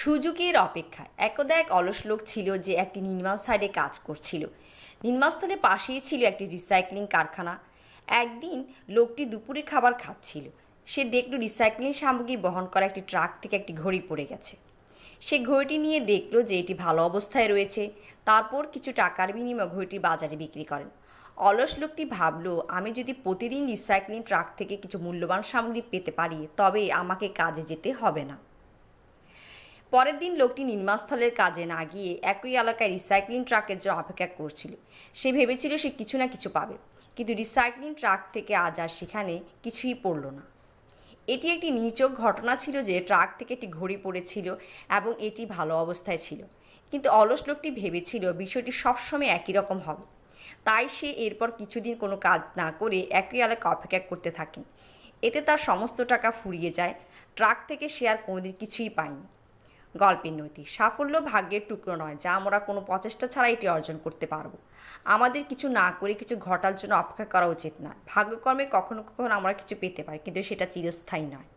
সুযোগের অপেক্ষায় একদা এক অলস লোক ছিল যে একটি নির্মাণ সাইটে কাজ করছিল। নির্মাণস্থলের পাশেই ছিল একটি রিসাইক্লিং কারখানা। একদিন লোকটি দুপুরে খাবার খাচ্ছিল। সে দেখল রিসাইক্লিং সামগ্রী বহন করা একটি ট্রাক থেকে একটি ঘড়ি পড়ে গেছে। সে ঘড়িটি নিয়ে দেখল যে এটি ভালো অবস্থায় রয়েছে। তারপর কিছু টাকার বিনিময়ে ঘড়িটি বাজারে বিক্রি করেন। অলস লোকটি ভাবল, আমি যদি প্রতিদিন রিসাইক্লিং ট্রাক থেকে কিছু মূল্যবান সামগ্রী পেতে পারি তবে আমাকে কাজে যেতে হবে না। পরের দিন লোকটি নির্মাণস্থলের কাজে না গিয়ে একই এলাকায় রিসাইক্লিং ট্রাকের জন্য অপেক্ষা করছিল। সে ভেবেছিল সে কিছু না কিছু পাবে, কিন্তু রিসাইক্লিং ট্রাক থেকে আজ আর সেখানে কিছুই পড়ল না। এটি একটি নিছক ঘটনা ছিল যে ট্রাক থেকে একটি ঘড়ি পড়েছিল এবং এটি ভালো অবস্থায় ছিল, কিন্তু অলস লোকটি ভেবেছিল বিষয়টি সবসময় একই রকম হবে। তাই সে এরপর কিছুদিন কোনো কাজ না করে একই এলাকায় অপেক্ষা করতে থাকেন। এতে তার সমস্ত টাকা ফুরিয়ে যায়। ট্রাক থেকে সে আর কোনোদিন কিছুই পায়নি। গল্পের নৈতিক সাফল্য ভাগ্যের টুকরো নয়, যা আমরা কোনো প্রচেষ্টা ছাড়া এটি অর্জন করতে পারবো। আমাদের কিছু না করে কিছু ঘটার জন্য অপেক্ষা করা উচিত নয়। ভাগ্যকর্মে কখনো কখনো আমরা কিছু পেতে পারি, কিন্তু সেটা চিরস্থায়ী নয়।